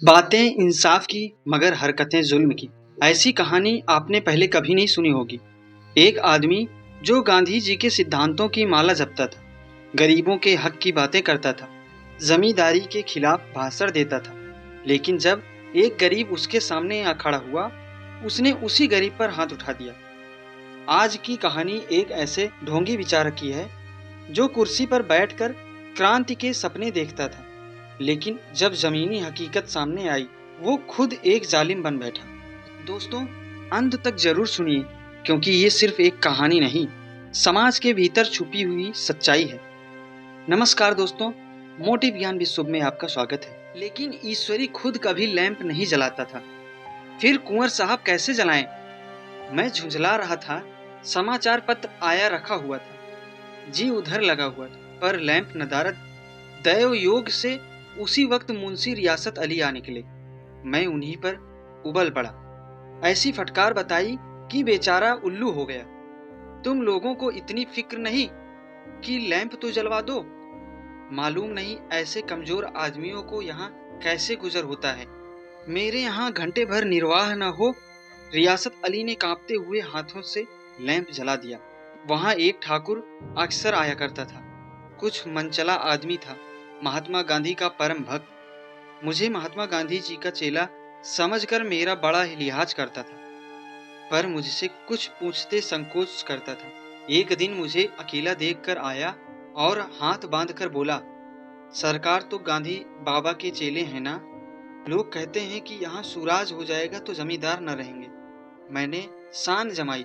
बातें इंसाफ की मगर हरकतें जुल्म की। ऐसी कहानी आपने पहले कभी नहीं सुनी होगी। एक आदमी जो गांधी जी के सिद्धांतों की माला जपता था, गरीबों के हक की बातें करता था, जमींदारी के खिलाफ भाषण देता था, लेकिन जब एक गरीब उसके सामने आ खड़ा हुआ, उसने उसी गरीब पर हाथ उठा दिया। आज की कहानी एक ऐसे ढोंगी विचारक की है जो कुर्सी पर बैठकर क्रांति के सपने देखता था, लेकिन जब जमीनी हकीकत सामने आई, वो खुद एक जालिम बन बैठा। दोस्तों, अंत तक जरूर सुनिए, क्योंकि ये सिर्फ एक कहानी नहीं, समाज के भीतर छुपी हुई सच्चाई है। नमस्कार दोस्तों, मोटिव ज्ञान विश्व में आपका स्वागत है। लेकिन ईश्वरी खुद कभी लैंप नहीं जलाता था, फिर कुंवर साहब कैसे जलाएं? मैं झुंझला रहा था। समाचार पत्र आया रखा हुआ था, जी उधर लगा हुआ था, पर लैंप नदारद। दैव योग से उसी वक्त मुंशी रियासत अली आ निकले। मैं उन्हीं पर उबल पड़ा। ऐसी फटकार बताई कि बेचारा उल्लू हो गया। तुम लोगों को इतनी फिक्र नहीं कि लैंप तो जलवा दो? मालूम नहीं ऐसे कमजोर आदमियों को यहाँ कैसे गुजर होता है। मेरे यहाँ घंटे भर निर्वाह न हो, रियासत अली ने कांपते हुए हाथों से लैंप जला दिया। वहाँ एक ठाकुर अक्सर आया करता था, कुछ मनचला आदमी था, महात्मा गांधी का परम भक्त। मुझे महात्मा गांधी जी का चेला समझकर मेरा बड़ा ही लिहाज करता था, पर मुझसे कुछ पूछते संकोच करता था। एक दिन मुझे अकेला देखकर आया और हाथ बांधकर बोला, सरकार तो गांधी बाबा के चेले हैं ना? लोग कहते हैं कि यहाँ सुराज हो जाएगा तो जमींदार न रहेंगे। मैंने शान जमाई,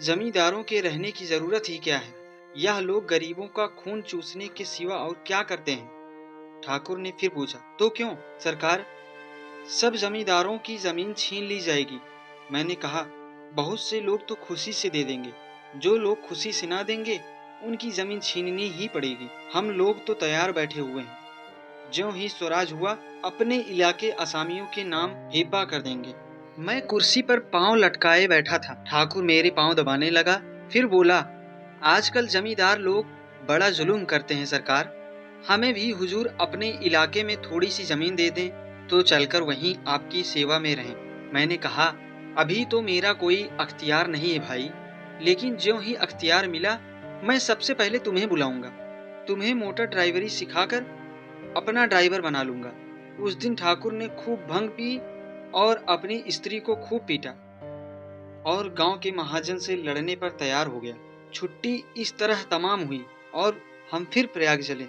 जमींदारों के रहने की जरूरत ही क्या है? यह लोग गरीबों का खून चूसने के सिवा और क्या करते हैं? ठाकुर ने फिर पूछा, तो क्यों सरकार, सब जमींदारों की जमीन छीन ली जाएगी? मैंने कहा, बहुत से लोग तो खुशी से दे देंगे, जो लोग खुशी से ना देंगे उनकी जमीन छीननी ही पड़ेगी। हम लोग तो तैयार बैठे हुए हैं, ज्यों ही स्वराज हुआ अपने इलाके असामियों के नाम हेपा कर देंगे। मैं कुर्सी पर पांव लटकाए बैठा था। ठाकुर मेरे पांव दबाने लगा, फिर बोला, आजकल जमींदार लोग बड़ा जुल्म करते हैं सरकार। हमें भी हुजूर अपने इलाके में थोड़ी सी जमीन दे दें तो चलकर वहीं आपकी सेवा में रहें। मैंने कहा, अभी तो मेरा कोई अख्तियार नहीं है भाई, लेकिन ज्यों ही अख्तियार मिला मैं सबसे पहले तुम्हें बुलाऊंगा। तुम्हें मोटर ड्राइवरी सिखाकर अपना ड्राइवर बना लूंगा। उस दिन ठाकुर ने खूब भंग पी और अपनी स्त्री को खूब पीटा और गांव के महाजन से लड़ने पर तैयार हो गया। छुट्टी इस तरह तमाम हुई और हम फिर प्रयाग चले।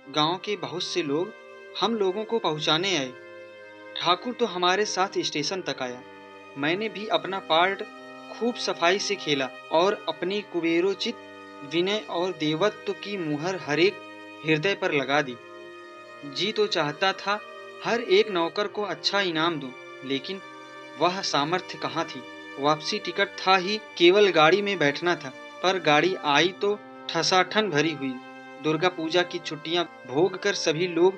गांव के बहुत से लोग हम लोगों को पहुंचाने आए। ठाकुर तो हमारे साथ स्टेशन तक आया। मैंने भी अपना पार्ट खूब सफाई से खेला और अपनी कुबेरोचित विनय और देवत्व की मुहर हरेक हृदय पर लगा दी। जी तो चाहता था हर एक नौकर को अच्छा इनाम दूं, लेकिन वह सामर्थ्य कहाँ थी। वापसी टिकट था ही, केवल गाड़ी में बैठना था, पर गाड़ी आई तो ठसाठन भरी हुई। दुर्गा पूजा की छुट्टियां भोग कर सभी लोग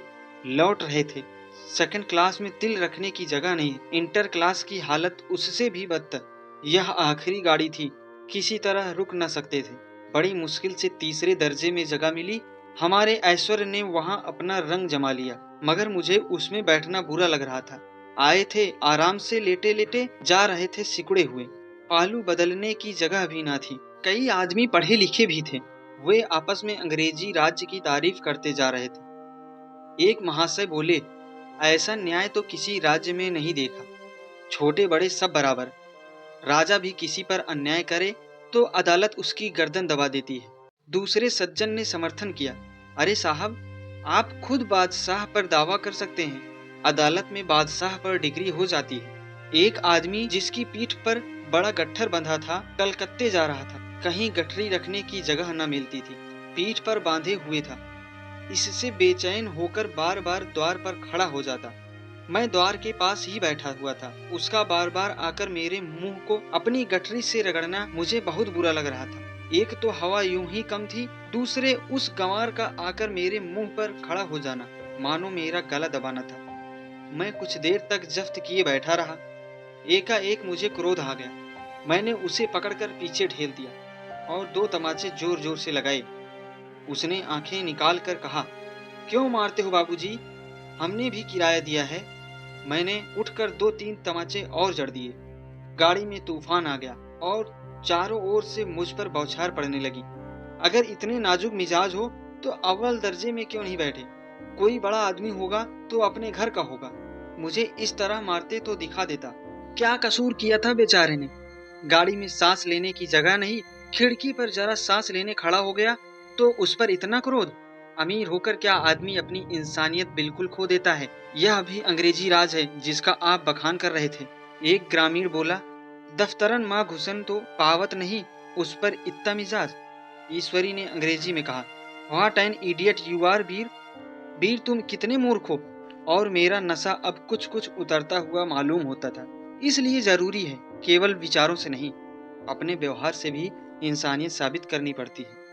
लौट रहे थे। सेकंड क्लास में तिल रखने की जगह नहीं, इंटर क्लास की हालत उससे भी बदतर। यह आखिरी गाड़ी थी, किसी तरह रुक न सकते थे। बड़ी मुश्किल से तीसरे दर्जे में जगह मिली। हमारे ऐश्वर्य ने वहां अपना रंग जमा लिया, मगर मुझे उसमें बैठना बुरा लग रहा था। आए थे आराम से लेटे लेटे, जा रहे थे सिकुड़े हुए। पालू बदलने की जगह भी ना थी। कई आदमी पढ़े लिखे भी थे, वे आपस में अंग्रेजी राज्य की तारीफ करते जा रहे थे। एक महाशय बोले, ऐसा न्याय तो किसी राज्य में नहीं देखा, छोटे बड़े सब बराबर। राजा भी किसी पर अन्याय करे तो अदालत उसकी गर्दन दबा देती है। दूसरे सज्जन ने समर्थन किया, अरे साहब, आप खुद बादशाह पर दावा कर सकते हैं, अदालत में बादशाह पर डिग्री हो जाती है। एक आदमी जिसकी पीठ पर बड़ा गट्ठर बंधा था, कलकत्ते जा रहा था। कहीं गठरी रखने की जगह न मिलती थी, पीठ पर बांधे हुए था। इससे बेचैन होकर बार बार द्वार पर खड़ा हो जाता। मैं द्वार के पास ही बैठा हुआ था। उसका बार बार आकर मेरे मुंह को अपनी गठरी से रगड़ना मुझे बहुत बुरा लग रहा था। एक तो हवा यूं ही कम थी, दूसरे उस गंवार का आकर मेरे मुंह पर खड़ा हो जाना मानो मेरा गला दबाना था। मैं कुछ देर तक जफ्त किए बैठा रहा। एकाएक मुझे क्रोध आ गया। मैंने उसे पकड़कर पीछे ढेल दिया और दो तमाचे जोर जोर से लगाए। उसने आंखें निकाल कर कहा, क्यों मारते हो बाबूजी? हमने भी किराया दिया है। मैंने उठकर 2-3 तमाचे और जड़ दिए। गाड़ी में तूफान आ गया और चारों ओर से मुझ पर बौछार पड़ने लगी। अगर इतने नाजुक मिजाज हो तो अव्वल दर्जे में क्यों नहीं बैठे? कोई बड़ा आदमी होगा तो अपने घर का होगा। मुझे इस तरह मारते तो दिखा देता। क्या कसूर किया था बेचारे ने? गाड़ी में सांस लेने की जगह नहीं, खिड़की पर जरा सांस लेने खड़ा हो गया तो उस पर इतना क्रोध? अमीर होकर क्या आदमी अपनी इंसानियत बिल्कुल खो देता है? यह भी अंग्रेजी राज है जिसका आप बखान कर रहे थे। एक ग्रामीण बोला, दफ्तरन माँ घुसन तो पावत नहीं, उस पर इतना मिजाज। ईश्वरी ने अंग्रेजी में कहा, what an idiot you are Veer. Veer तुम कितने मूर्ख हो। और मेरा नशा अब कुछ कुछ उतरता हुआ मालूम होता था। इसलिए जरूरी है केवल विचारों से नहीं, अपने व्यवहार से भी इंसानियत साबित करनी पड़ती है।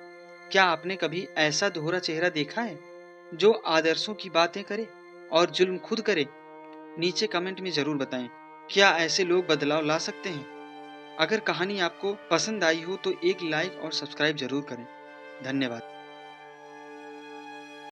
क्या आपने कभी ऐसा दोहरा चेहरा देखा है जो आदर्शों की बातें करे और जुल्म खुद करे? नीचे कमेंट में जरूर बताएं, क्या ऐसे लोग बदलाव ला सकते हैं? अगर कहानी आपको पसंद आई हो तो एक लाइक और सब्सक्राइब जरूर करें। धन्यवाद।